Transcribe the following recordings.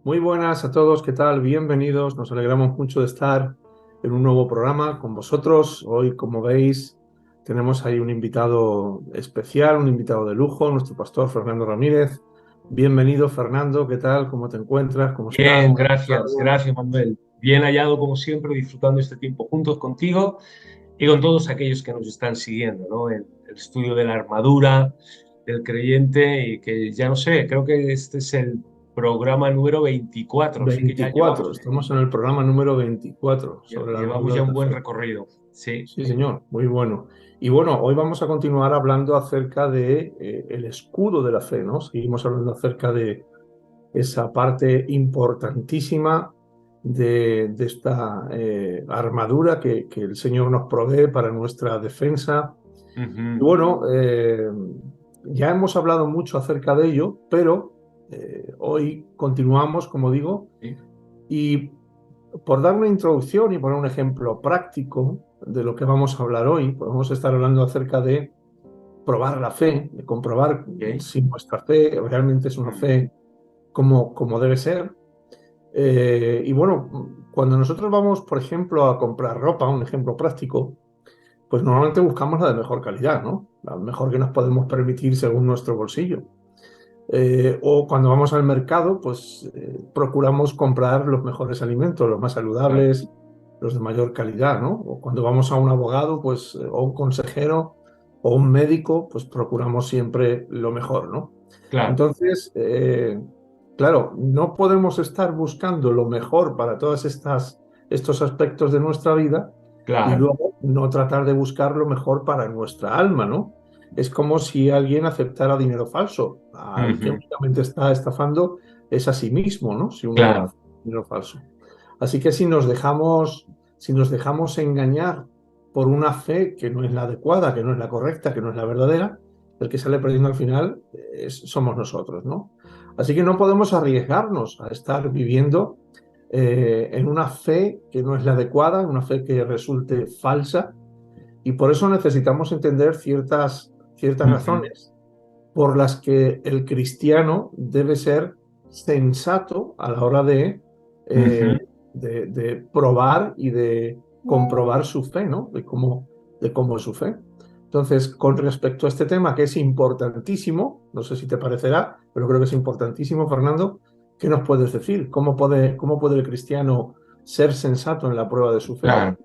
Muy buenas a todos, ¿qué tal? Bienvenidos, nos alegramos mucho de estar en un nuevo programa con vosotros. Hoy, como veis, tenemos ahí un invitado especial, un invitado de lujo, nuestro pastor Fernando Ramírez. Bienvenido, Fernando, ¿qué tal? ¿Cómo te encuentras? ¿Cómo estás? Bien, gracias Manuel. Bien hallado como siempre, disfrutando este tiempo juntos contigo y con todos aquellos que nos están siguiendo, ¿no? El estudio de la armadura del creyente y que ya no sé, creo que este es el programa número 24, así que ya 24, estamos en el programa número 24 sobre la llevamos armadura ya de un la buen fe. recorrido. Sí. Sí, señor, muy bueno. Y bueno, hoy vamos a continuar hablando acerca de el escudo de la fe, ¿no? Seguimos hablando acerca de esa parte importantísima de esta armadura que el Señor nos provee para nuestra defensa. Y Ujú. bueno, ya hemos hablado mucho acerca de ello, pero hoy continuamos, como digo, Sí. y por dar una introducción y poner un ejemplo práctico de lo que vamos a hablar hoy, podemos estar hablando acerca de probar la fe, de comprobar Ok. si nuestra fe realmente es una fe como debe ser. Y bueno, cuando nosotros vamos, por ejemplo, a comprar ropa, un ejemplo práctico, pues normalmente buscamos la de mejor calidad, ¿no? La mejor que nos podemos permitir según nuestro bolsillo. O cuando vamos al mercado, pues procuramos comprar los mejores alimentos, los más Claro, saludables, los de mayor calidad, ¿no? O cuando vamos a un abogado, pues, o un consejero, o un médico, pues procuramos siempre lo mejor, ¿no? claro, Entonces, claro, no podemos estar buscando lo mejor para todos estos aspectos de nuestra vida y claro. luego no tratar de buscar lo mejor para nuestra alma, ¿no? Es como si alguien aceptara dinero falso. Al que Ujú. únicamente está estafando es a sí mismo, ¿no? Si uno Claro. hace dinero falso. Así que si nos dejamos engañar por una fe que no es la adecuada, que no es la correcta, que no es la verdadera, el que sale perdiendo al final somos nosotros, ¿no? Así que no podemos arriesgarnos a estar viviendo en una fe que no es la adecuada, en una fe que resulte falsa, y por eso necesitamos entender ciertas Ujú. razones por las que el cristiano debe ser sensato a la hora eh, Ujú. de probar y de comprobar su fe, ¿no? De cómo es su fe. Entonces, con respecto a este tema, que es importantísimo, no sé si te parecerá, pero creo que es importantísimo, Fernando, ¿qué nos puedes decir? ¿Cómo puede el cristiano ser sensato en la prueba de su fe? Claro.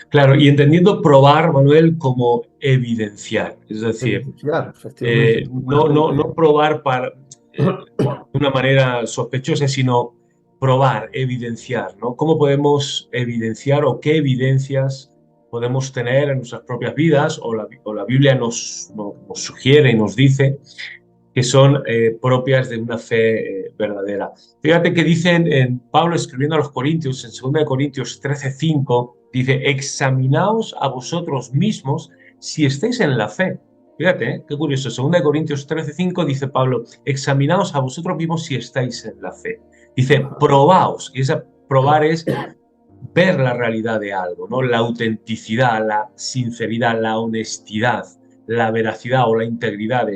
Claro, y entendiendo probar, Manuel, como evidenciar, es decir, Evidenciar, efectivamente. Buena no traducción. probar de una manera sospechosa, sino probar, evidenciar, ¿no? ¿Cómo podemos evidenciar o qué evidencias podemos tener en nuestras propias vidas o la Biblia nos sugiere y nos dice que son propias de una fe verdadera? Fíjate que dicen en Pablo escribiendo a los Corintios, en 2 Corintios 13:5, dice, examinaos a vosotros mismos si estáis en la fe. Fíjate, qué curioso. 2 Corintios 13:5 dice Pablo, examinaos a vosotros mismos si estáis en la fe. Dice, Ajá. probaos. Y esa probar es ver la realidad de algo, ¿no? La autenticidad, la sinceridad, la honestidad, la veracidad o la integridad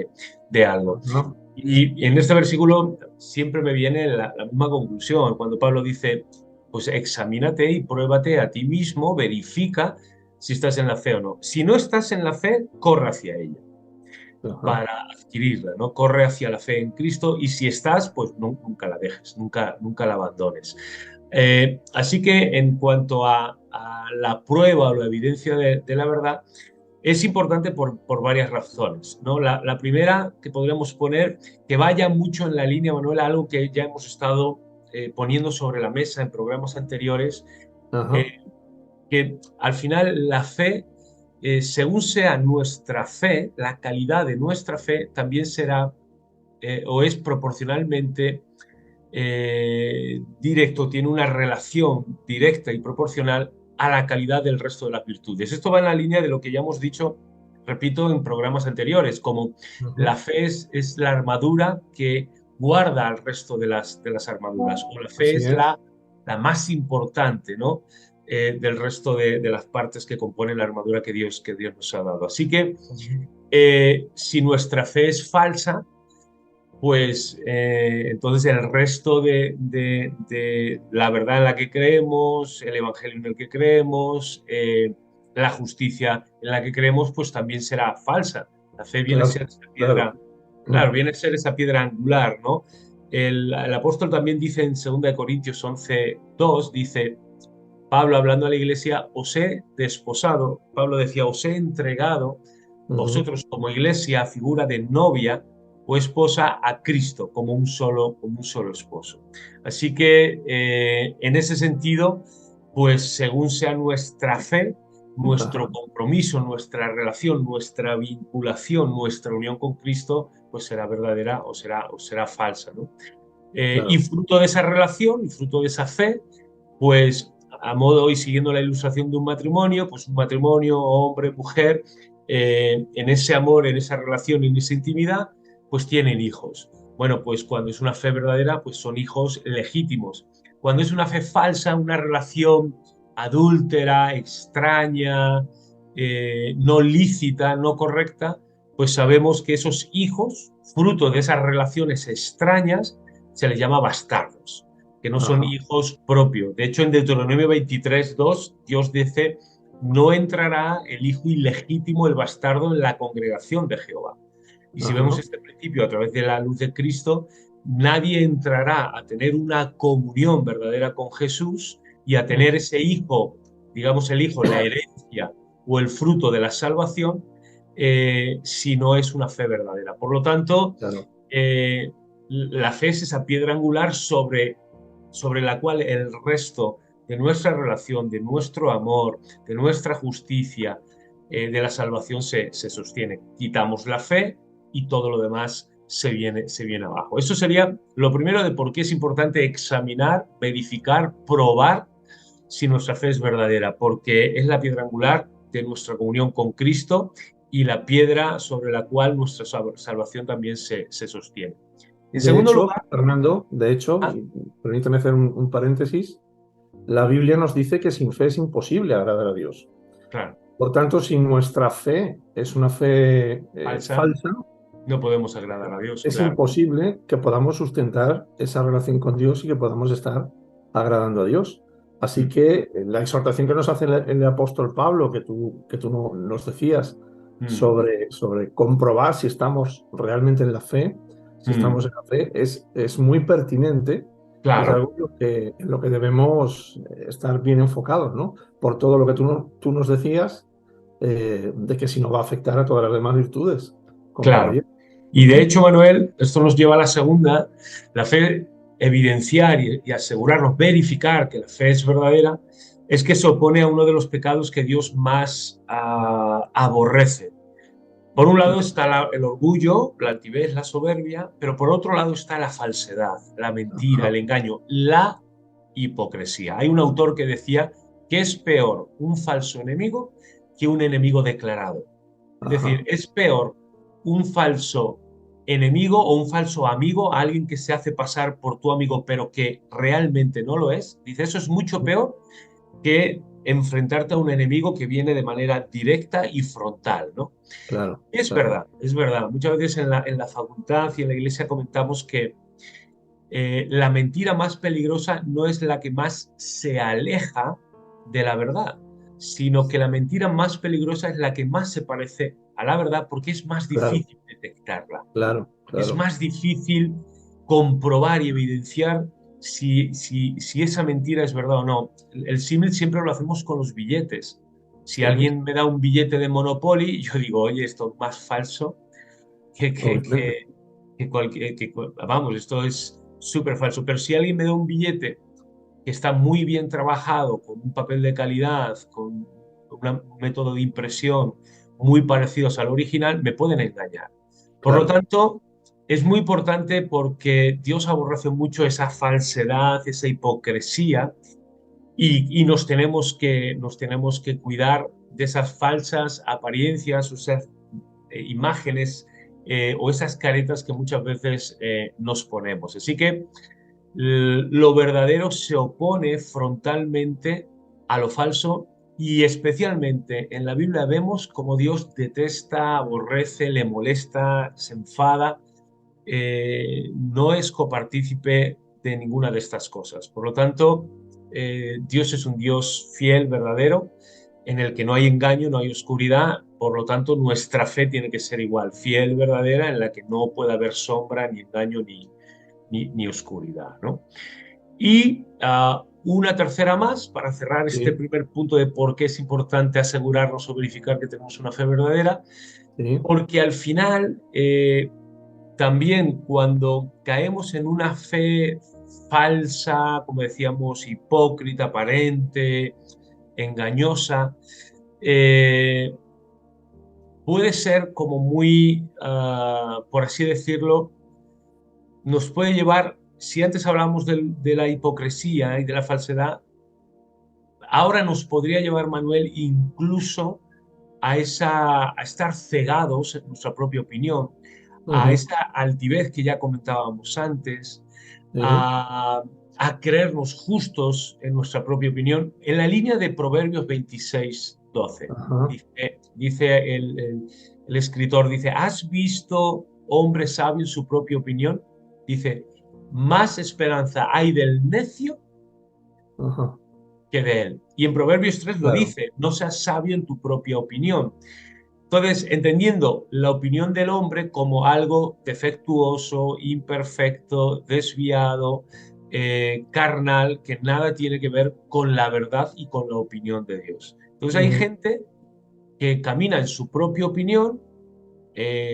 de algo. Ajá. Y en este versículo siempre me viene la misma conclusión, cuando Pablo dice, pues examínate y pruébate a ti mismo, verifica si estás en la fe o no. Si no estás en la fe, corre hacia ella Ajá. para adquirirla, ¿no? Corre hacia la fe en Cristo y si estás, pues nunca la dejes, nunca la abandones. Así que en cuanto a la prueba o la evidencia de la verdad, es importante por varias razones, ¿no? La primera que podríamos poner, que vaya mucho en la línea, Manuel, algo que ya hemos estado poniendo sobre la mesa en programas anteriores, Ajá. eh, que al final la fe, según sea nuestra fe, la calidad de nuestra fe también será o es proporcionalmente directo, tiene una relación directa y proporcional a la calidad del resto de las virtudes. Esto va en la línea de lo que ya hemos dicho, repito, en programas anteriores, como Ajá. la fe es la armadura que guarda al resto de las armaduras, o la fe Así es es. la más importante, ¿no? Del resto de las partes que componen la armadura que Dios nos ha dado. Así que si nuestra fe es falsa, pues entonces el resto de la verdad en la que creemos, el evangelio en el que creemos, la justicia en la que creemos, pues también será falsa. La fe viene a Claro, ser esa claro. piedra, claro, viene a ser esa piedra angular, ¿no? El apóstol también dice en 2 Corintios 11:2, dice, Pablo hablando a la iglesia, os he desposado, Pablo decía, os he entregado Ujú. vosotros como iglesia, figura de novia o esposa a Cristo como un solo esposo. Así que en ese sentido, pues según sea nuestra fe, nuestro Ajá, compromiso, nuestra relación, nuestra vinculación, nuestra unión con Cristo, pues será verdadera o será falsa, ¿no? Y claro. fruto de esa relación y fruto de esa fe, pues a modo y siguiendo la ilustración de un matrimonio, pues un matrimonio, hombre, mujer, en ese amor, en esa relación, en esa intimidad, pues tienen hijos. Bueno, pues cuando es una fe verdadera, pues son hijos legítimos. Cuando es una fe falsa, una relación adúltera, extraña, no lícita, no correcta, pues sabemos que esos hijos, fruto de esas relaciones extrañas, se les llama bastardos, que no son Ajá, hijos propios. De hecho, en Deuteronomio 23:2, Dios dice, no entrará el hijo ilegítimo, el bastardo, en la congregación de Jehová. Y si vemos ajá. este principio a través de la luz de Cristo, nadie entrará a tener una comunión verdadera con Jesús y a tener ese hijo, digamos el hijo, la herencia o el fruto de la salvación, si no es una fe verdadera. Por lo tanto, Claro. eh, la fe es esa piedra angular sobre la cual el resto de nuestra relación, de nuestro amor, de nuestra justicia, de la salvación se sostiene. Quitamos la fe y todo lo demás se viene abajo. Eso sería lo primero de por qué es importante examinar, verificar, probar si nuestra fe es verdadera, porque es la piedra angular de nuestra comunión con Cristo y la piedra sobre la cual nuestra salvación también se sostiene. En De segundo hecho, lugar, Fernando, de hecho, ah, y permíteme hacer un paréntesis, la Biblia nos dice que sin fe es imposible agradar a Dios. claro, Por tanto, si nuestra fe es una fe falsa, falsa, no podemos agradar a Dios, es claro. imposible que podamos sustentar esa relación con Dios y que podamos estar agradando a Dios. Así Mm, que la exhortación que nos hace el apóstol Pablo, que tú nos decías, mm, sobre comprobar si estamos realmente en la fe, si mm, estamos en la fe, es muy pertinente y es claro, algo en lo que debemos estar bien enfocados, ¿no? Por todo lo que tú nos decías, de que si no va a afectar a todas las demás virtudes, como la claro. belleza. Y de hecho, Manuel, esto nos lleva a la segunda, la fe, evidenciar y asegurarnos, verificar que la fe es verdadera, es que se opone a uno de los pecados que Dios más aborrece. Por un lado está el orgullo, la altivez, la soberbia, pero por otro lado está la falsedad, la mentira, Ajá, el engaño, la hipocresía. Hay un autor que decía que es peor un falso enemigo que un enemigo declarado. Es decir, ajá, es peor un falso enemigo o un falso amigo, alguien que se hace pasar por tu amigo pero que realmente no lo es. Dice, eso es mucho peor que enfrentarte a un enemigo que viene de manera directa y frontal, ¿no? claro, Es claro, verdad, es verdad. Muchas veces en la facultad y en la iglesia comentamos que la mentira más peligrosa no es la que más se aleja de la verdad, sino que la mentira más peligrosa es la que más se parece a la verdad porque es más claro, difícil detectarla. claro, Es claro. más difícil comprobar y evidenciar si esa mentira es verdad o no. El símil siempre lo hacemos con los billetes. Si Sí, alguien me da un billete de Monopoly, yo digo, oye, esto es más falso que, que, obviamente, que, vamos, esto es súper falso. Pero si alguien me da un billete que está muy bien trabajado, con un papel de calidad, con un método de impresión muy parecidos al original, me pueden engañar. Por lo claro, tanto, es muy importante porque Dios aborrece mucho esa falsedad, esa hipocresía, y nos tenemos que cuidar de esas falsas apariencias, o esas imágenes o esas caretas que muchas veces nos ponemos. Así que lo verdadero se opone frontalmente a lo falso y especialmente en la Biblia vemos cómo Dios detesta, aborrece, le molesta, se enfada no es copartícipe de ninguna de estas cosas. Por lo tanto, Dios es un Dios fiel, verdadero, en el que no hay engaño, no hay oscuridad. Por lo tanto, nuestra fe tiene que ser igual, fiel, verdadera, en la que no puede haber sombra, ni engaño, ni oscuridad, ¿no? Y una tercera más, para cerrar este Sí, primer punto de por qué es importante asegurarnos o verificar que tenemos una fe verdadera, sí, porque al final también cuando caemos en una fe falsa, como decíamos, hipócrita, aparente, engañosa, eh, puede ser como muy, por así decirlo, nos puede llevar, si antes hablábamos de la hipocresía y de la falsedad, ahora nos podría llevar, Manuel, incluso a estar cegados en nuestra propia opinión, a ujú, esa altivez que ya comentábamos antes, sí, a, a creernos justos en nuestra propia opinión, en la línea de Proverbios 26:12. ajá, Dice el escritor, dice, ¿has visto hombre sabio en su propia opinión? Dice, más esperanza hay del necio ajá, que de él. Y en Proverbios 3 lo claro, dice, no seas sabio en tu propia opinión. Entonces, entendiendo la opinión del hombre como algo defectuoso, imperfecto, desviado, carnal, que nada tiene que ver con la verdad y con la opinión de Dios. Entonces hay ujú, gente que camina en su propia opinión,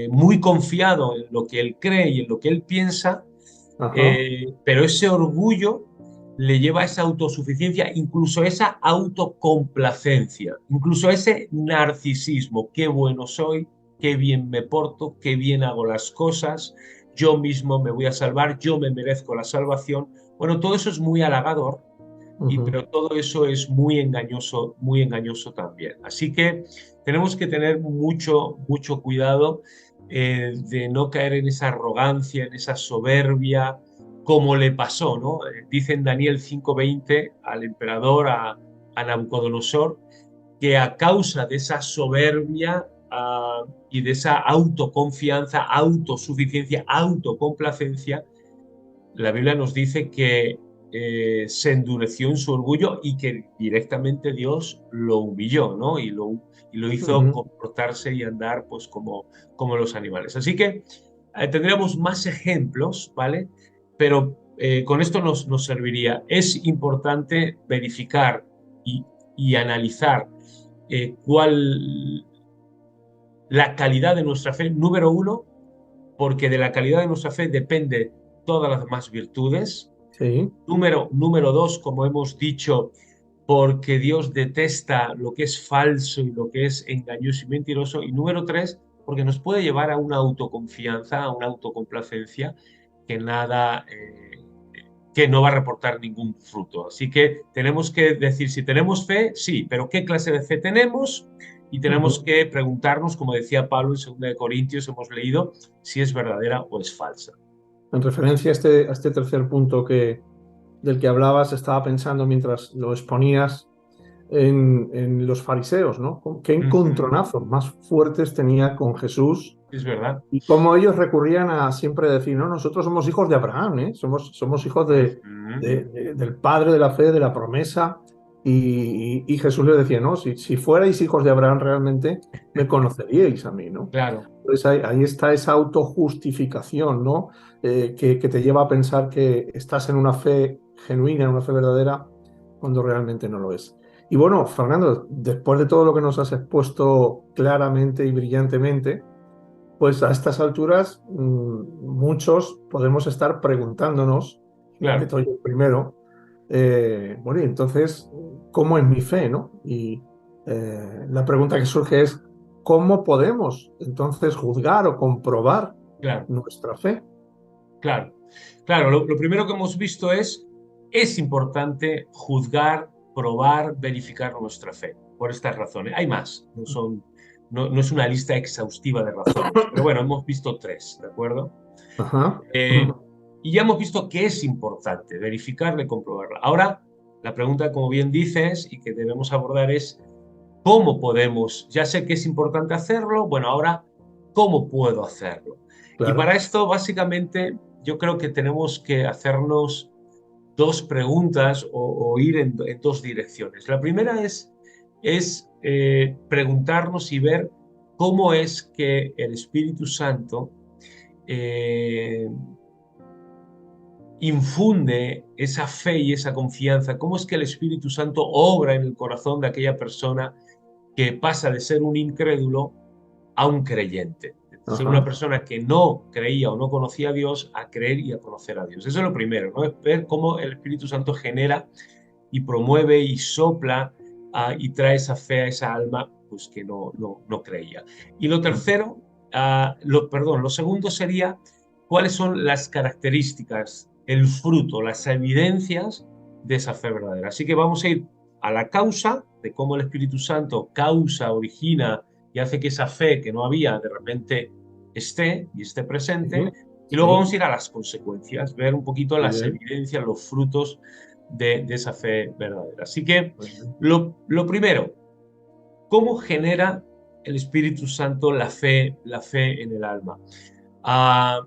muy confiado en lo que él cree y en lo que él piensa, ajá, pero ese orgullo le lleva a esa autosuficiencia, incluso a esa autocomplacencia, incluso a ese narcisismo. Qué bueno soy, qué bien me porto, qué bien hago las cosas, yo mismo me voy a salvar, yo me merezco la salvación. Bueno, todo eso es muy halagador, ujú, pero todo eso es muy engañoso también. Así que tenemos que tener mucho, mucho cuidado de no caer en esa arrogancia, en esa soberbia, como le pasó, ¿no? Dice en Daniel 5:20 al emperador, a Nabucodonosor, que a causa de esa soberbia y de esa autoconfianza, autosuficiencia, autocomplacencia, la Biblia nos dice que se endureció en su orgullo y que directamente Dios lo humilló, ¿no? Y lo hizo ujú, comportarse y andar pues como los animales. Así que tendríamos más ejemplos, ¿vale? Pero con esto nos serviría. Es importante verificar y, y analizar cuál la calidad de nuestra fe, número uno, porque de la calidad de nuestra fe depende todas las demás virtudes. sí, Número dos, como hemos dicho, porque Dios detesta lo que es falso y lo que es engañoso y mentiroso. Y número tres, porque nos puede llevar a una autoconfianza, a una autocomplacencia que nada, que no va a reportar ningún fruto. Así que tenemos que decir si tenemos fe, sí, pero ¿qué clase de fe tenemos? Y tenemos ujú. que preguntarnos, como decía Pablo en 2 de Corintios, hemos leído, si es verdadera o es falsa. En referencia a este tercer punto del que hablabas, estaba pensando mientras lo exponías en los fariseos, ¿no? Qué Ujú. encontronazos más fuertes tenía con Jesús Es verdad. y cómo ellos recurrían a siempre decir, no, nosotros somos hijos de Abraham, ¿eh? Somos hijos Ujú. del padre de la fe, de la promesa. Y Jesús les decía, no, si fuerais hijos de Abraham realmente, me conoceríais a mí, ¿no? Claro, Entonces ahí está esa autojustificación, ¿no? Que te lleva a pensar que estás en una fe genuina, en una fe verdadera, cuando realmente no lo es. Y bueno, Fernando, después de todo lo que nos has expuesto claramente y brillantemente, pues a estas alturas muchos podemos estar preguntándonos, y me claro, meto yo primero, bueno, y entonces, ¿cómo es mi fe, no? Y la pregunta que surge es, ¿cómo podemos entonces juzgar o comprobar claro, nuestra fe? claro. Claro, lo primero que hemos visto es importante juzgar, probar, verificar nuestra fe, por estas razones. Hay más, no es una lista exhaustiva de razones, pero bueno, hemos visto tres, ¿de acuerdo? Ajá. Eh, y ya hemos visto que es importante verificarla y comprobarla. Ahora, la pregunta, como bien dices, y que debemos abordar es, ¿cómo podemos? Ya sé que es importante hacerlo, bueno, ahora, ¿cómo puedo hacerlo? Y claro. para esto, básicamente, yo creo que tenemos que hacernos dos preguntas o ir en dos direcciones. La primera es preguntarnos y ver cómo es que el Espíritu Santo eh, infunde esa fe y esa confianza, cómo es que el Espíritu Santo obra en el corazón de aquella persona que pasa de ser un incrédulo a un creyente. De ser una Ajá. persona que no creía o no conocía a Dios a creer y a conocer a Dios. Eso es lo primero, ¿no? Es ver cómo el Espíritu Santo genera y promueve y sopla y trae esa fe a esa alma pues, que no creía. Y lo tercero, perdón, lo segundo sería cuáles son las características, el fruto, las evidencias de esa fe verdadera. Así que vamos a ir a la causa de cómo el Espíritu Santo causa, origina y hace que esa fe que no había de repente esté y esté presente. Sí, Y luego sí, vamos a ir a las consecuencias, ver un poquito muy las bien, evidencias, los frutos de esa fe verdadera. Así que muy bien. lo primero, ¿cómo genera el Espíritu Santo la fe en el alma? Ah,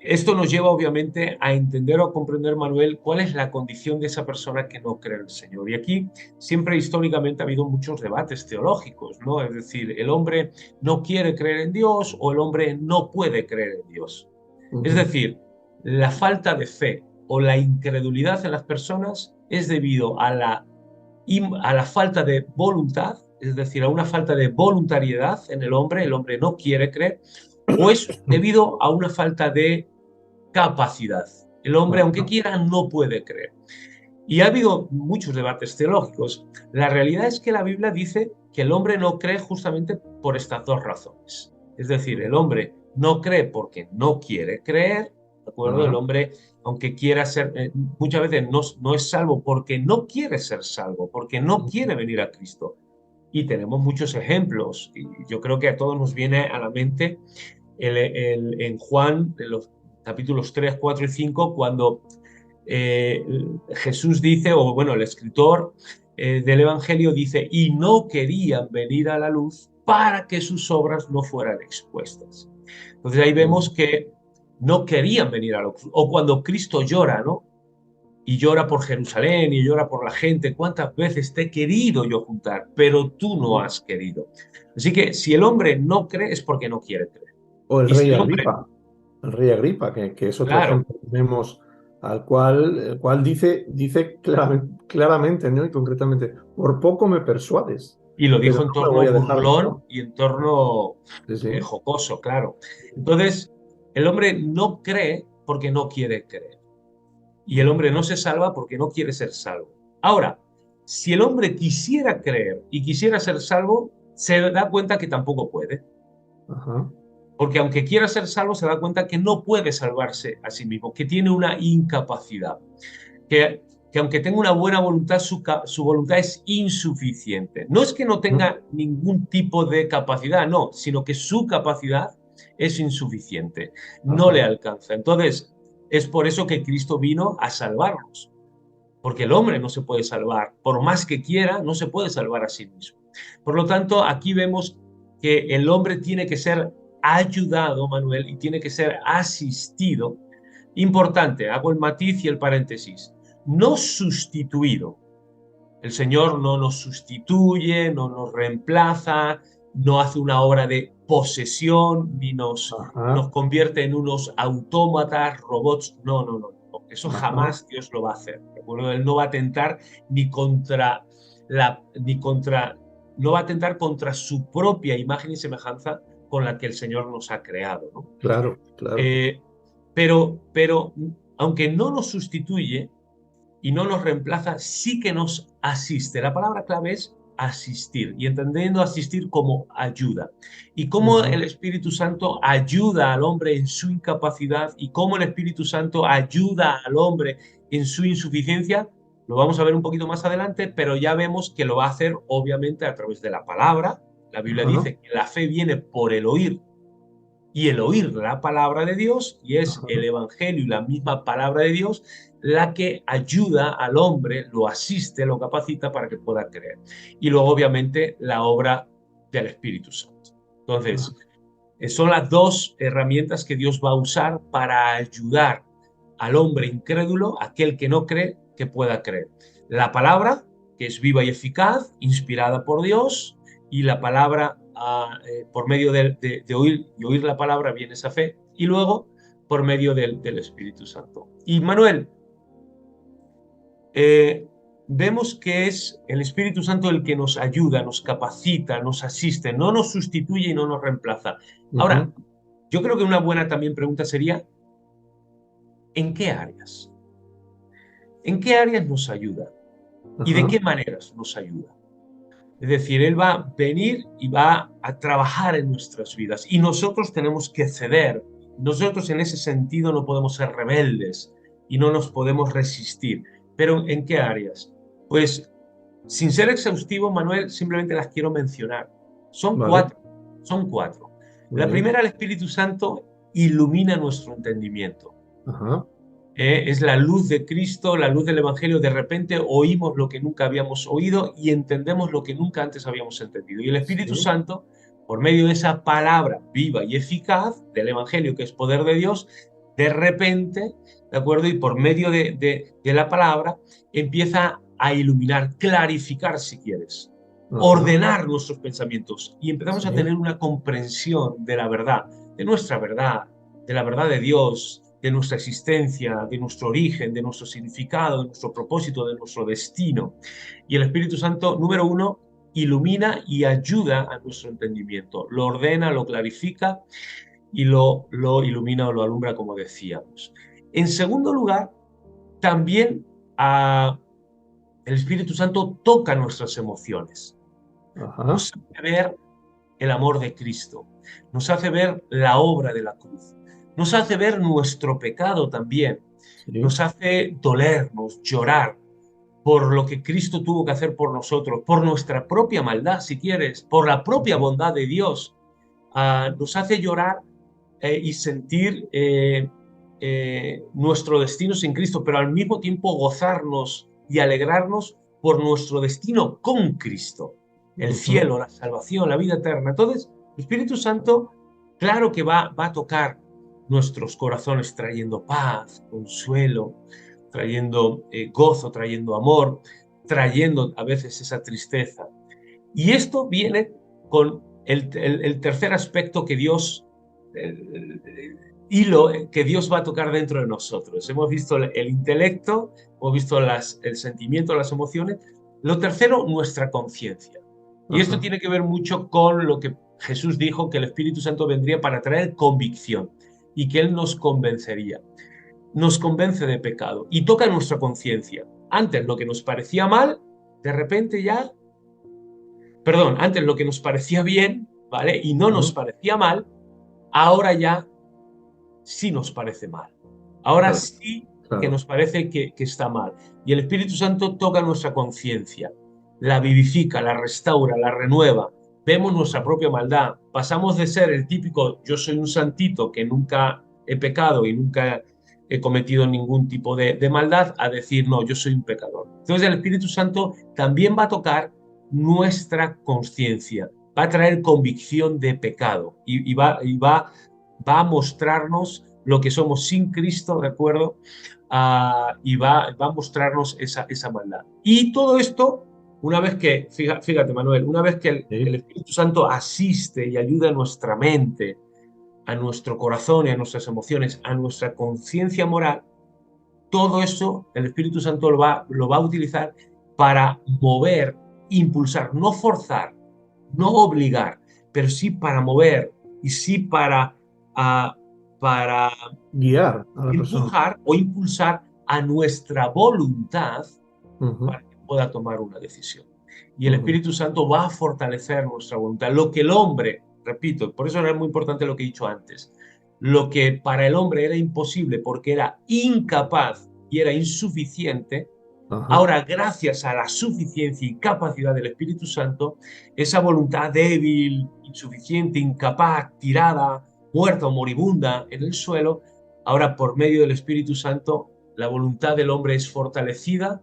esto nos lleva obviamente a entender o a comprender, Manuel, cuál es la condición de esa persona que no cree en el Señor. Y aquí siempre históricamente ha habido muchos debates teológicos, ¿no? Es decir, el hombre no quiere creer en Dios o el hombre no puede creer en Dios. Es Ujú. decir, la falta de fe o la incredulidad en las personas es debido a la falta de voluntad, es decir, a una falta de voluntariedad en el hombre no quiere creer, o es debido a una falta de capacidad. El hombre, aunque Ajá. quiera, no puede creer. Y ha habido muchos debates teológicos. La realidad es que la Biblia dice que el hombre no cree justamente por estas dos razones. Es decir, el hombre no cree porque no quiere creer, ¿de acuerdo? El Ajá. hombre, aunque quiera ser, muchas veces no es salvo porque no quiere ser salvo, porque no quiere venir a Cristo. Y tenemos muchos ejemplos. Y yo creo que a todos nos viene a la mente en Juan, en los capítulos 3, 4 y 5, cuando eh, Jesús dice, o bueno, el escritor del Evangelio dice, y no querían venir a la luz para que sus obras no fueran expuestas. Entonces ahí vemos que no querían venir a la luz. O cuando Cristo llora, ¿no? Y llora por Jerusalén y llora por la gente. ¿Cuántas veces te he querido yo juntar, pero tú no has querido? Así que si el hombre no cree es porque no quiere creer. O Y si el hombre, El rey Agripa, que es otro claro, ejemplo que tenemos, el cual dice claramente, ¿no? Y concretamente, por poco me persuades, y lo pero dijo en no me voy torno a dejar burlón ¿no? y en torno Sí, sí. jocoso, claro. Entonces, el hombre no cree porque no quiere creer. Y el hombre no se salva porque no quiere ser salvo. Ahora, si el hombre quisiera creer y quisiera ser salvo, se da cuenta que tampoco puede. Ajá. Porque aunque quiera ser salvo, se da cuenta que no puede salvarse a sí mismo, que tiene una incapacidad, que, que aunque tenga una buena voluntad, su voluntad es insuficiente. No es que no Ujú. tenga ningún tipo de capacidad, no, sino que su capacidad es insuficiente, no le Ajá. alcanza. Entonces, es por eso que Cristo vino a salvarnos, porque el hombre no se puede salvar, por más que quiera, no se puede salvar a sí mismo. Por lo tanto, aquí vemos que el hombre tiene que ser ayudado, Manuel, y tiene que ser asistido. Importante, hago el matiz y el paréntesis, no sustituido. El Señor no nos sustituye, no nos reemplaza, no hace una obra de posesión, ni nos Ajá. convierte en unos autómatas, robots. No, no, no, no. Eso Ajá. jamás Dios lo va a hacer. ¿De acuerdo? Él no va a atentar ni contra, no va a atentar contra su propia imagen y semejanza con la que el Señor nos ha creado, ¿no? Claro, claro. Eh, pero aunque no nos sustituye, y no nos reemplaza, sí que nos asiste. La palabra clave es asistir y entendiendo asistir como ayuda. Y cómo Ujú. el Espíritu Santo ayuda al hombre en su incapacidad y cómo el Espíritu Santo ayuda al hombre en su insuficiencia, lo vamos a ver un poquito más adelante, pero ya vemos que lo va a hacer obviamente a través de la palabra. La Biblia Ajá. dice que la fe viene por el oír y el oír la palabra de Dios, y es Ajá. el Evangelio y la misma palabra de Dios la que ayuda al hombre, lo asiste, lo capacita para que pueda creer. Y luego, obviamente, la obra del Espíritu Santo. Entonces, Ajá. Son las dos herramientas que Dios va a usar para ayudar al hombre incrédulo, aquel que no cree, que pueda creer. La palabra, que es viva y eficaz, inspirada por Dios, y la palabra, por medio de oír y oír la palabra, viene esa fe, y luego por medio del Espíritu Santo. Y Manuel, vemos que es el Espíritu Santo el que nos ayuda, nos capacita, nos asiste, no nos sustituye y no nos reemplaza. Ahora, Ujú. yo creo que una buena también pregunta sería, ¿en qué áreas? ¿En qué áreas nos ayuda? ¿Y de Ajá. qué maneras nos ayuda? Es decir, Él va a venir y va a trabajar en nuestras vidas y nosotros tenemos que ceder. Nosotros en ese sentido no podemos ser rebeldes y no nos podemos resistir. Pero ¿en qué áreas? Pues sin ser exhaustivo, Manuel, simplemente las quiero mencionar. Son Vale, cuatro, son cuatro. muy La bien. primera, el Espíritu Santo ilumina nuestro entendimiento. Ajá. Es la luz de Cristo, la luz del Evangelio. De repente oímos lo que nunca habíamos oído y entendemos lo que nunca antes habíamos entendido. Y el Espíritu Sí. Santo, por medio de esa palabra viva y eficaz del Evangelio, que es poder de Dios, de repente, ¿de acuerdo? Y por medio de la palabra, empieza a iluminar, clarificar, si quieres, Ajá. ordenar nuestros pensamientos y empezamos a Sí. tener una comprensión de nuestra verdad, de la verdad de Dios, de nuestra existencia, de nuestro origen, de nuestro significado, de nuestro propósito, de nuestro destino. Y el Espíritu Santo, número uno, ilumina y ayuda a nuestro entendimiento, lo ordena, lo clarifica y lo ilumina o lo alumbra, como decíamos. En segundo lugar, también el Espíritu Santo toca nuestras emociones, Ajá. nos hace ver el amor de Cristo, nos hace ver la obra de la cruz, nos hace ver nuestro pecado también, Sí. nos hace dolernos, llorar por lo que Cristo tuvo que hacer por nosotros, por nuestra propia maldad, si quieres, por la propia Ujú. bondad de Dios. Nos hace llorar y sentir nuestro destino sin Cristo, pero al mismo tiempo gozarnos y alegrarnos por nuestro destino con Cristo, el Ujú. cielo, la salvación, la vida eterna. Entonces, el Espíritu Santo, claro que va a tocar nuestros corazones trayendo paz, consuelo, trayendo gozo, trayendo amor, trayendo a veces esa tristeza. Y esto viene con el tercer aspecto que Dios, el hilo que Dios va a tocar dentro de nosotros. Hemos visto el intelecto, hemos visto el sentimiento, las emociones. Lo tercero, nuestra conciencia. Y esto Ajá. tiene que ver mucho con lo que Jesús dijo, que el Espíritu Santo vendría para traer convicción y que Él nos convencería. Nos convence de pecado y toca nuestra conciencia. Antes lo que nos parecía mal, de repente ya, perdón, antes lo que nos parecía bien, ¿vale? Y no nos Ujú. parecía mal, ahora ya sí nos parece mal. Ahora Claro, sí que claro. nos parece que está mal. Y el Espíritu Santo toca nuestra conciencia, la vivifica, la restaura, la renueva. Vemos nuestra propia maldad. Pasamos de ser el típico yo soy un santito que nunca he pecado y nunca he cometido ningún tipo de maldad a decir no, yo soy un pecador. Entonces el Espíritu Santo también va a tocar nuestra conciencia, va a traer convicción de pecado va a mostrarnos lo que somos sin Cristo, ¿de acuerdo? Va a mostrarnos esa maldad. Y todo esto, una vez que, fíjate Manuel, una vez que el Sí. Espíritu Santo asiste y ayuda a nuestra mente, a nuestro corazón y a nuestras emociones, a nuestra conciencia moral, todo eso el Espíritu Santo lo va a utilizar para mover, impulsar, no forzar, no obligar, pero sí para mover y sí para Guiar a la persona. empujar o impulsar a nuestra voluntad Ujú. para que pueda tomar una decisión. Y el Ujú. Espíritu Santo va a fortalecer nuestra voluntad. Lo que el hombre, repito, por eso era muy importante lo que he dicho antes, lo que para el hombre era imposible porque era incapaz y era insuficiente, Ajá. ahora gracias a la suficiencia y capacidad del Espíritu Santo, esa voluntad débil, insuficiente, incapaz, tirada, muerta o moribunda en el suelo, ahora por medio del Espíritu Santo, la voluntad del hombre es fortalecida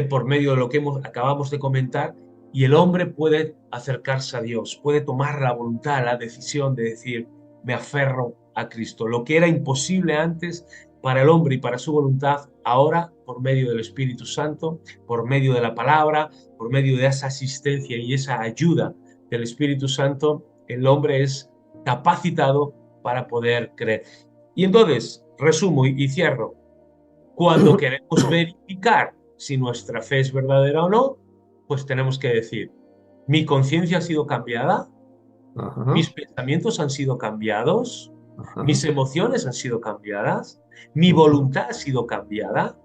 por medio de lo que acabamos de comentar, y el hombre puede acercarse a Dios, puede tomar la voluntad, la decisión de decir, me aferro a Cristo. Lo que era imposible antes para el hombre y para su voluntad, ahora por medio del Espíritu Santo, por medio de la palabra, por medio de esa asistencia y esa ayuda del Espíritu Santo, el hombre es capacitado para poder creer. Y entonces, resumo y cierro, cuando queremos verificar si nuestra fe es verdadera o no, pues tenemos que decir, mi conciencia ha sido cambiada, Ajá, mis pensamientos han sido cambiados, ajá, mis emociones han sido cambiadas, mi ujú, voluntad ha sido cambiada.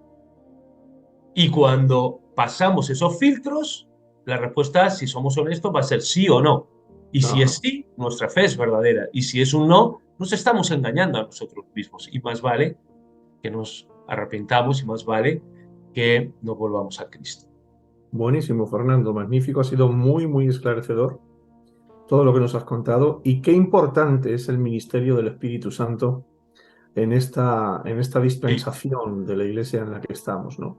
Y cuando pasamos esos filtros, la respuesta, si somos honestos, va a ser sí o no. Y si es ajá. sí, nuestra fe es verdadera. Y si es un no, nos estamos engañando a nosotros mismos. Y más vale que nos arrepentamos y más vale que nos volvamos a Cristo. Buenísimo, Fernando, magnífico, ha sido muy, muy esclarecedor todo lo que nos has contado y qué importante es el ministerio del Espíritu Santo en esta Sí, dispensación de la iglesia en la que estamos, ¿no?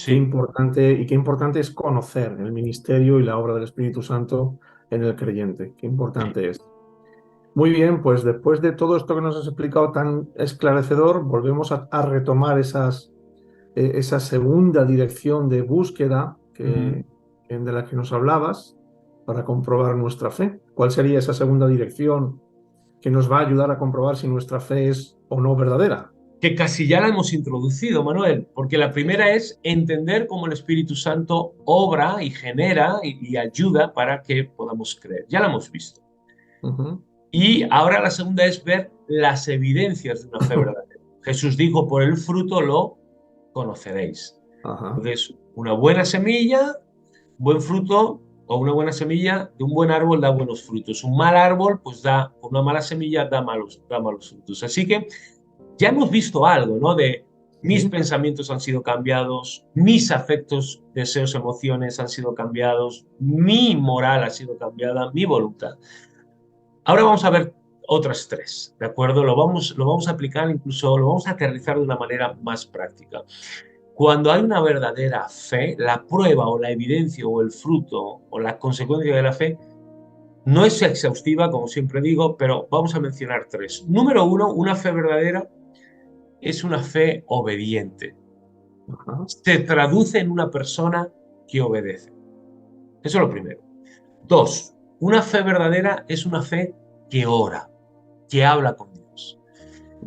Qué sí. importante y qué importante es conocer el ministerio y la obra del Espíritu Santo en el creyente, qué Sí. importante es. Muy bien, pues después de todo esto que nos has explicado tan esclarecedor, volvemos a retomar esa segunda dirección de búsqueda Mm. de la que nos hablabas para comprobar nuestra fe. ¿Cuál sería esa segunda dirección que nos va a ayudar a comprobar si nuestra fe es o no verdadera? Que casi ya la hemos introducido, Manuel, porque la primera es entender cómo el Espíritu Santo obra y genera y ayuda para que podamos creer. Ya la hemos visto. Ujú. Y ahora la segunda es ver las evidencias de una fe verdadera. Jesús dijo, por el fruto lo conoceréis. Ajá, Entonces, una buena semilla, buen fruto, o una buena semilla de un buen árbol da buenos frutos. Un mal árbol, pues da, con una mala semilla da malos frutos. Así que ya hemos visto algo, ¿no? De mis sí, pensamientos han sido cambiados, mis afectos, deseos, emociones han sido cambiados, mi moral ha sido cambiada, mi voluntad. Ahora vamos a ver otras tres, ¿de acuerdo? Lo vamos a aplicar, incluso lo vamos a aterrizar de una manera más práctica. Cuando hay una verdadera fe, la prueba o la evidencia o el fruto o la consecuencia de la fe no es exhaustiva, como siempre digo, pero vamos a mencionar tres. Número uno, una fe verdadera es una fe obediente. ajá, Se traduce en una persona que obedece. Eso es lo primero. Dos, una fe verdadera es una fe que ora, que habla con Dios,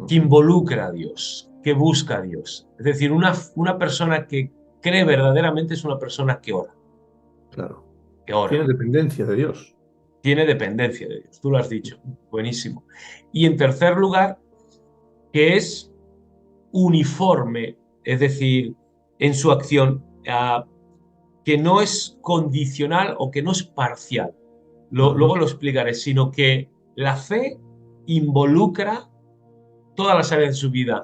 que ujú, involucra a Dios, que busca a Dios. Es decir, una persona que cree verdaderamente es una persona claro. que ora, Tiene dependencia de Dios. tiene dependencia de Dios. Tú lo has dicho, buenísimo. Y en tercer lugar, que es uniforme, es decir, en su acción, que no es condicional o que no es parcial. Ajá, Luego lo explicaré, sino que la fe involucra todas las áreas de su vida.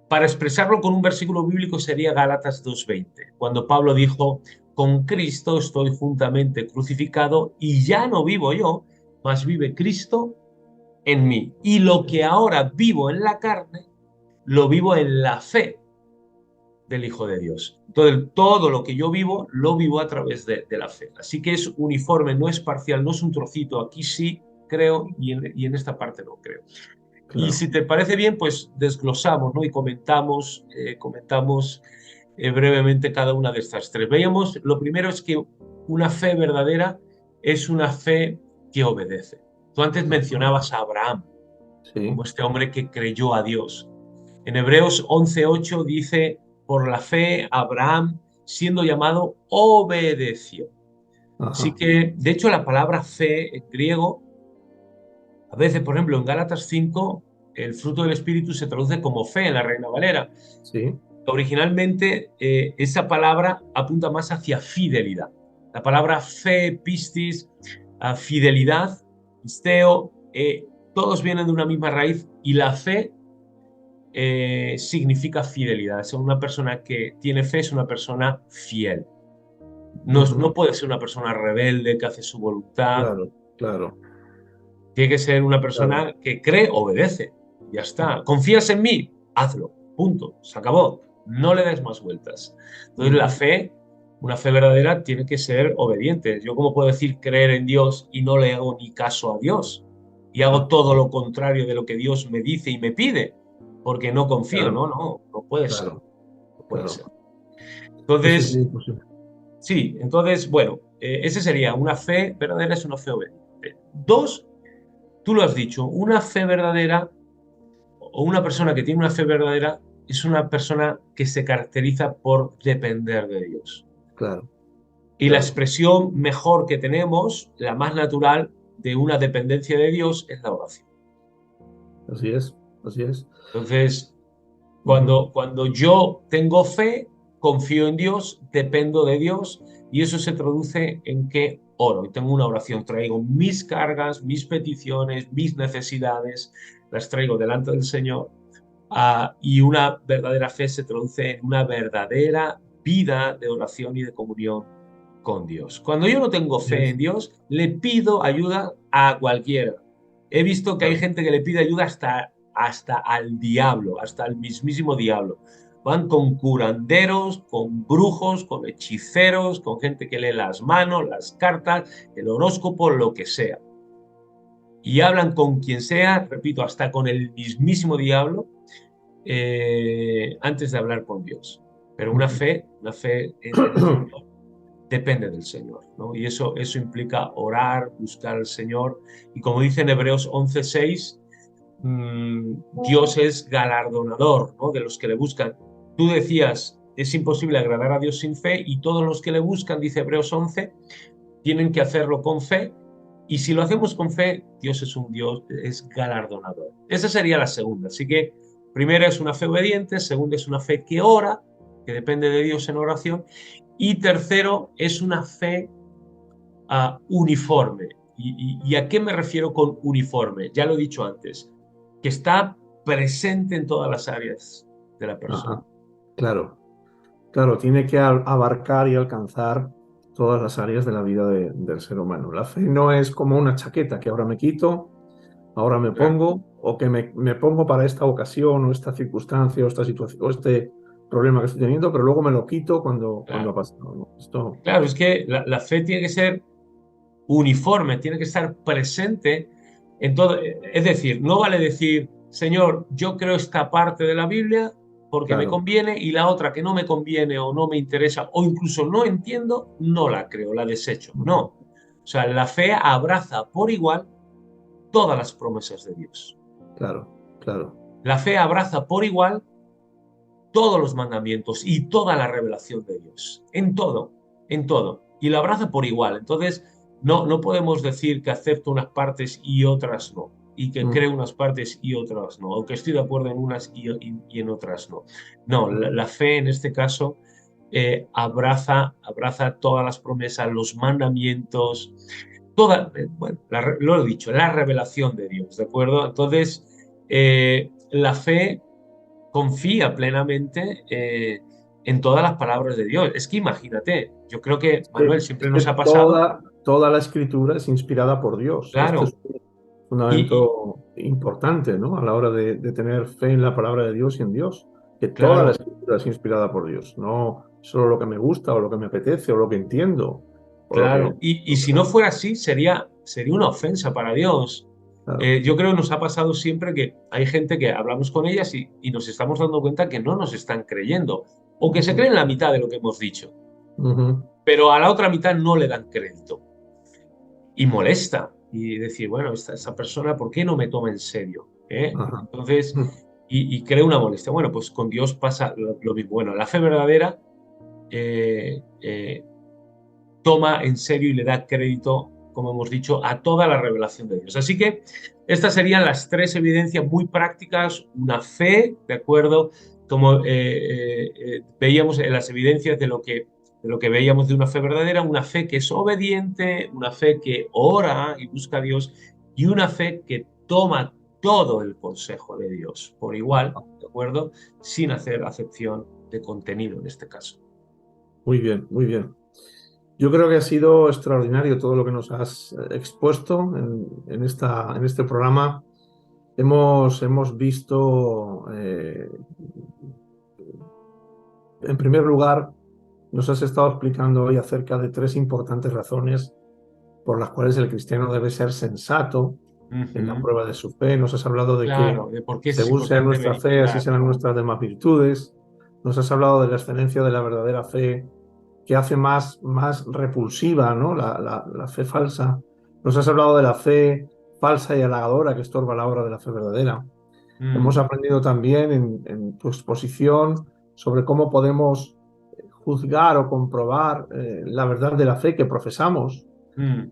Para expresarlo con un versículo bíblico sería Gálatas 2:20, cuando Pablo dijo, con Cristo estoy juntamente crucificado y ya no vivo yo, mas vive Cristo en mí. Y lo que ahora vivo en la carne, lo vivo en la fe del Hijo de Dios. Entonces, todo lo que yo vivo, lo vivo a través de la fe. Así que es uniforme, no es parcial, no es un trocito. Aquí sí creo y en esta parte no creo. Y claro. si te parece bien, pues desglosamos, ¿no? Y comentamos brevemente cada una de estas tres. Veíamos, lo primero es que una fe verdadera es una fe que obedece. Tú antes Ajá, mencionabas a Abraham sí, como este hombre que creyó a Dios. En Hebreos 11:8 dice, por la fe Abraham, siendo llamado, obedeció. Así ajá, que, de hecho, la palabra fe en griego, a veces, por ejemplo, en Gálatas 5, el fruto del Espíritu se traduce como fe en la Reina Valera. sí, Originalmente, esa palabra apunta más hacia fidelidad. La palabra fe, pistis, fidelidad, pisteo, todos vienen de una misma raíz y la fe significa fidelidad. Es una persona que tiene fe, es una persona fiel. No, ujú, no puede ser una persona rebelde que hace su voluntad. claro, claro, Tiene que ser una claro. persona que cree, obedece. Ya está. ¿Confías en mí? Hazlo. Punto. Se acabó. No le des más vueltas. Entonces la Ujú, fe, una fe verdadera, tiene que ser obediente. Yo cómo puedo decir creer en Dios y no le hago ni caso a Dios. y hago todo lo contrario de lo que Dios me dice y me pide, porque no confío. Claro, No puede ser, claro, no puede ser. claro. Es Entonces, imposible. sí, entonces, bueno, ese sería una fe verdadera, es una fe obediente. Dos, tú lo has dicho, una fe verdadera o una persona que tiene una fe verdadera es una persona que se caracteriza por depender de Dios. Claro, Y la claro. expresión mejor que tenemos, la más natural de una dependencia de Dios, es la oración. Así es, así es. Entonces, Ujú. cuando yo tengo fe, confío en Dios, dependo de Dios, y eso se traduce en que oro. Y tengo una oración, traigo mis cargas, mis peticiones, mis necesidades, las traigo delante del Señor. Y una verdadera fe se traduce en una verdadera vida de oración y de comunión con Dios. Cuando yo no tengo Así fe en es, Dios, le pido ayuda a cualquiera. He visto que hay claro. gente que le pide ayuda hasta al diablo, hasta al mismísimo diablo. Van con curanderos, con brujos, con hechiceros, con gente que lee las manos, las cartas, el horóscopo, lo que sea. Y hablan con quien sea, repito, hasta con el mismísimo diablo, antes de hablar con Dios. Pero Ujú. una fe en el Señor depende del Señor, ¿no? Y eso implica orar, buscar al Señor. Y como dice en Hebreos 11:6, Dios es galardonador, ¿no?, de los que le buscan. Tú decías, es imposible agradar a Dios sin fe, y todos los que le buscan, dice Hebreos 11, tienen que hacerlo con fe. Y si lo hacemos con fe, Dios es un Dios, es galardonador. Esa sería la segunda. Así que primera es una fe obediente, segunda es una fe que ora, que depende de Dios en oración, y tercero es una fe uniforme. ¿Y a qué me refiero con uniforme? Ya lo he dicho antes, que está presente en todas las áreas de la persona. Ajá, claro, claro, tiene que abarcar y alcanzar todas las áreas de la vida del ser humano. La fe no es como una chaqueta que ahora me quito, ahora me Claro, pongo, o que me pongo para esta ocasión, o esta circunstancia, o esta situación, o este problema que estoy teniendo, pero luego me lo quito cuando ha claro. pasado, ¿no? Esto, Claro, es que la fe tiene que ser uniforme, tiene que estar presente en todo. Es decir, no vale decir, Señor, yo creo esta parte de la Biblia porque me claro, conviene, y la otra que no me conviene o no me interesa o incluso no entiendo, no la creo, la desecho. No. ujú, O sea, la fe abraza por igual todas las promesas de Dios. claro, claro, La fe abraza por igual todos los mandamientos y toda la revelación de Dios, en todo, en todo. Y lo abraza por igual. Entonces, no podemos decir que acepto unas partes y otras no, y que mm, creo unas partes y otras no, o que estoy de acuerdo en unas y en otras no. No, ujú, la fe en este caso abraza todas las promesas, los mandamientos, bueno, lo he dicho, la revelación de Dios, ¿de acuerdo? Entonces, la fe confía plenamente en todas las palabras de Dios. Es que imagínate, yo creo que, Manuel, siempre es que nos ha pasado, toda la escritura es inspirada por Dios. Este es claro, un y fundamento importante, ¿no? A la hora de tener fe en la palabra de Dios y en Dios. Que toda la claro, escritura es inspirada por Dios, no solo lo que me gusta o lo que me apetece o lo que entiendo o lo que... claro, y si no fuera así, sería una ofensa para Dios. Claro. Yo creo que nos ha pasado siempre que hay gente que hablamos con ellas y nos estamos dando cuenta que no nos están creyendo, o que se Ujú, creen la mitad de lo que hemos dicho, ujú, pero a la otra mitad no le dan crédito. Y molesta. Y decir, bueno, esta persona, ¿por qué no me toma en serio? ¿Eh? ajá, Entonces, ujú, y crea una molestia. Bueno, pues con Dios pasa lo mismo. Bueno, la fe verdadera eh, eh, toma en serio y le da crédito, como hemos dicho, a toda la revelación de Dios. Así que estas serían las tres evidencias muy prácticas. Una fe, ¿de acuerdo? Como veíamos en las evidencias de lo que veíamos de una fe verdadera, una fe que es obediente, una fe que ora y busca a Dios, y una fe que toma todo el consejo de Dios por igual, ¿de acuerdo? Sin hacer acepción de contenido en este caso. muy bien, muy bien. Yo creo que ha sido extraordinario todo lo que nos has expuesto en este programa. Hemos visto, en primer lugar, nos has estado explicando hoy acerca de tres importantes razones por las cuales el cristiano debe ser sensato en la Ujú. prueba de su fe. Nos has hablado de que Claro, de por qué es según sea importante nuestra fe, así verificar, serán ¿no? nuestras demás virtudes. Nos has hablado de la excelencia de la verdadera fe, que hace más repulsiva, ¿no? La fe falsa. Nos has hablado de la fe falsa y halagadora que estorba la obra de la fe verdadera. Hemos Mm, aprendido también en tu exposición sobre cómo podemos juzgar o comprobar la verdad de la fe que profesamos. mm.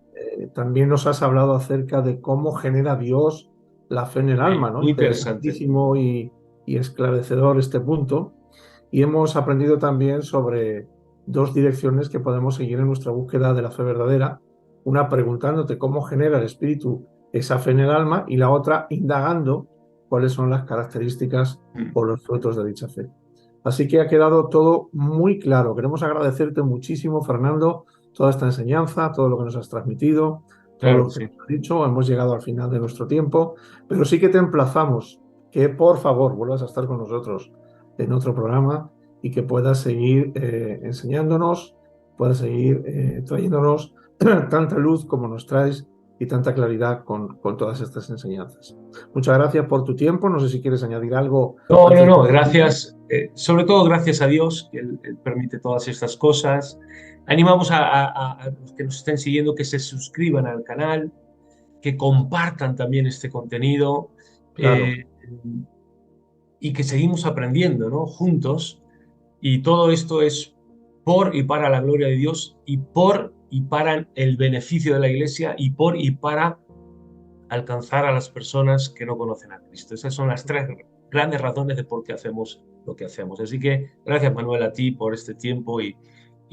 También nos has hablado acerca de cómo genera Dios la fe en el alma, ¿no? Muy interesante. Interesantísimo y esclarecedor este punto. Y hemos aprendido también sobre dos direcciones que podemos seguir en nuestra búsqueda de la fe verdadera. Una preguntándote cómo genera el Espíritu esa fe en el alma y la otra indagando cuáles son las características Mm. o los frutos de dicha fe. Así que ha quedado todo muy claro. Queremos agradecerte muchísimo, Fernando, toda esta enseñanza, todo lo que nos has transmitido, todo Claro que lo que sí. nos has dicho. Hemos llegado al final de nuestro tiempo, pero sí que te emplazamos que por favor vuelvas a estar con nosotros en otro programa y que puedas seguir enseñándonos, puedas seguir trayéndonos tanta luz como nos traes y tanta claridad con todas estas enseñanzas. Muchas gracias por tu tiempo. No sé si quieres añadir algo No, no, antes de no, despedirnos. gracias. Sobre todo gracias a Dios, que Él permite todas estas cosas. Animamos a los que nos estén siguiendo que se suscriban al canal, que compartan también este contenido, Claro, eh, y que seguimos aprendiendo, ¿no? Juntos. Y todo esto es por y para la gloria de Dios y por y para el beneficio de la Iglesia y por y para alcanzar a las personas que no conocen a Cristo. Esas son las tres grandes razones de por qué hacemos lo que hacemos. Así que gracias, Manuel, a ti por este tiempo y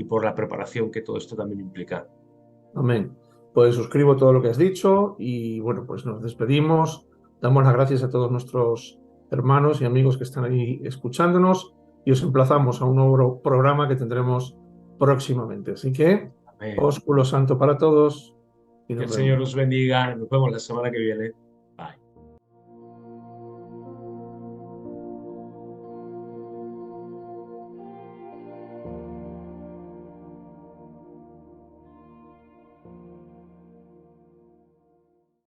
por la preparación que todo esto también implica. amén. Pues suscribo todo lo que has dicho y bueno, pues nos despedimos. Damos las gracias a todos nuestros hermanos y amigos que están ahí escuchándonos y os emplazamos a un nuevo programa que tendremos próximamente. Así que, Amén. ósculo santo para todos y Que nos el Señor vemos. os bendiga. Nos vemos la semana que viene.